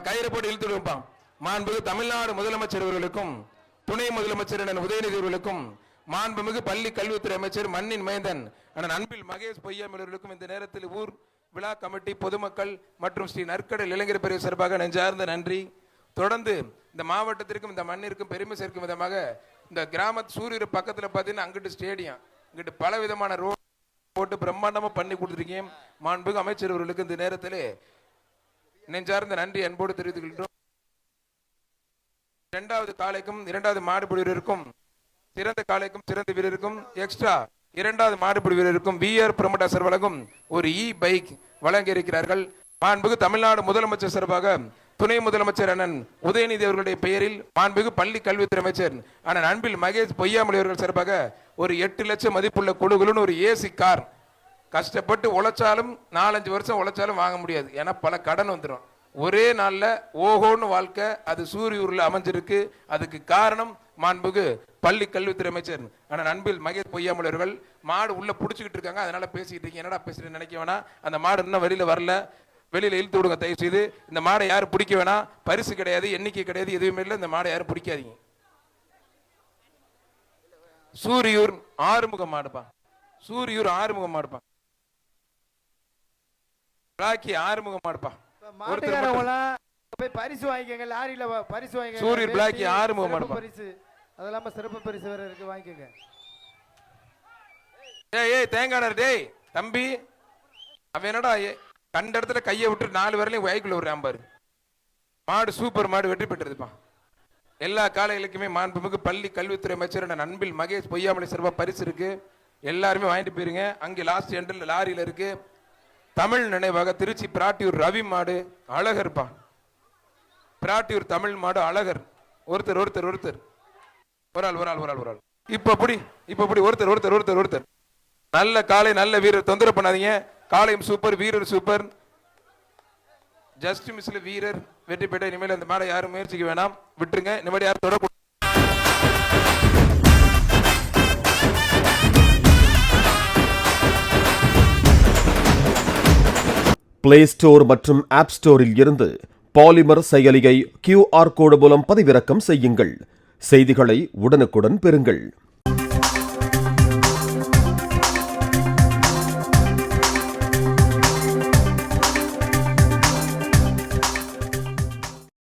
கயிறு போட்டு இழுத்து வைப்பான். மாண்புமிகு தமிழ்நாடு முதலமைச்சர் அவர்களுக்கும் துணை முதலமைச்சர் உதயநிதி அவர்களுக்கும் மாண்புமிகு பள்ளி கல்வித்துறை அமைச்சர் மண்ணின் மைந்தன் அன்பில் மகேஷ் பொய்யாமல் அவர்களுக்கும் இந்த நேரத்தில் ஊர் விழா கமிட்டி பொதுமக்கள் மற்றும் ஸ்ரீ நற்கடல் இளைஞர் பிரிவு சார்பாக நெஞ்சார்ந்த நன்றி. தொடர்ந்து இந்த மாவட்டத்திற்கும் இந்த மண்ணிற்கும் பெருமை சேர்க்கும் விதமாக இந்த கிராமத்து சூரியர் பக்கத்தில் பார்த்தீங்கன்னா அங்கிட்டு ஸ்டேடியம், இங்கிட்டு பல விதமான ரோடு போட்டு பிரம்மாண்டமாக பண்ணி கொடுத்துருக்கீங்க. மாண்புமிகு அமைச்சர் அவர்களுக்கு இந்த நேரத்தில் நெஞ்சார்ந்த நன்றி அன்போடு தெரிவித்துக் கொள்கிறோம். இரண்டாவது காலைக்கும் இரண்டாவது மாடுபிடி வீரருக்கும் சிறந்த காலைக்கும் சிறந்த வீரருக்கும் எக்ஸ்ட்ரா இரண்டாவது மாடுபிடி வீரருக்கும் VR ப்ரமோட்டர்ஸ் வழங்கும் ஒரு பைக் வழங்க இருக்கிறார்கள். மாண்புமிகு தமிழ்நாடு முதலமைச்சர் சார்பாக துணை முதலமைச்சர் அண்ணன் உதயநிதி அவர்களுடைய பெயரில் மாண்புமிகு பள்ளி கல்வித்துறை அமைச்சர் அண்ணன் அன்பில் மகேஷ் பொய்யாமொழி அவர்கள் சார்பாக ஒரு 8 லட்சம் மதிப்புள்ள குழுகுலுன்னு ஒரு AC கார். கஷ்டப்பட்டு உழைச்சாலும் 4-5 வருஷம் உழைச்சாலும் வாங்க முடியாது, ஏன்னா பல கடன் வந்துடும். ஒரே நாள்ல ஓஹோன்னு வாழ்க்கை அது சூரியூர்ல அமைஞ்சிருக்கு. அதுக்கு காரணம் மாண்புமிகு பள்ளி கல்வித்துறை அமைச்சர் அண்ணன் அன்பில் மகேஷ் பொய்யாமொழி அவர்கள். மாடு உள்ள புடிச்சுக்கிட்டு இருக்காங்க, அதனால பேசிக்கிட்டு இருக்கீங்க. என்னடா பேசுறேன்னு நினைக்க வேணாம். அந்த மாடு இன்னும் வெளியில வரல, வெளியில இழுத்து விடுங்க தயவு செய்து. இந்த மாடை யாரும் பிடிக்க வேணாம், பரிசு கிடையாது, எண்ணிக்கை கிடையாது, எதுவுமே இல்லை. இந்த மாடை யாரும் பிடிக்காதீங்க. சூரியூர் ஆறுமுக மாடுப்பா, சூரியூர் ஆறுமுக மாடுப்பா, பிளாக்கி ஆறுமுக மாடுப்பா. பரிசு வாங்கிக்கங்க, லாரியில பரிசு வாங்கிக்கங்க. சூரியர் பிளாக்கி ஆறுமுக மாடுப்பா. பரிசு அதெல்லாம் சிறப்பு பரிசு வேற இருக்கு, வாங்கிக்கங்க. ஏய் தேங்காய் டேய் தம்பி, அவன் என்னடா கண்ட இடத்துல கையை விட்டு 4 வரலையும் வாய்க்குள்ள விடுறான் பாரு. மாடு சூப்பர் மாடு வெற்றி பெற்றதுப்பா. எல்லா காலைகளுக்குமே மாண்புமிகு பள்ளி கல்வித்துறை அமைச்சர் அன்பில் மகேஷ் பொய்யாமொழி சார்பா பரிசு இருக்கு. எல்லாருமே வாங்கிட்டு போயிருங்க. அங்கே லாஸ்ட் எண்டில் லாரியில இருக்கு. தமிழ் நினைவாக திருச்சி பிராட்டியூர் ரவி மாடு அழகர்ப்பா. பிராட்டியூர் தமிழ் மாடு அழகர். ஒருத்தர் ஒருத்தர் ஒருத்தர் ஒரு ஆள் ஒரு ஆள் ஒரு ஆள் ஒரு ஆள் இப்ப இப்படி ஒருத்தர் ஒருத்தர் ஒருத்தர் ஒருத்தர். நல்ல காலை, நல்ல வீரர், தொந்தரவு பண்ணாதீங்க. காலையும் சூப்பர், வீரர் சூப்பர், ஜஸ்ட் மிஸ்ல வீரர் வெற்றி பெற்ற. இனிமேல் அந்த மாடை யாரும் முயற்சிக்க வேணாம், விட்டுருங்க. இனிமேல் யாரும் தொடர்பு. பிளே ஸ்டோர் மற்றும் ஆப் ஸ்டோரில் இருந்து பாலிமர் செயலியை QR கோடு மூலம் பதிவிறக்கம் செய்யுங்கள். செய்திகளை உடனுக்குடன் பெறுங்கள்.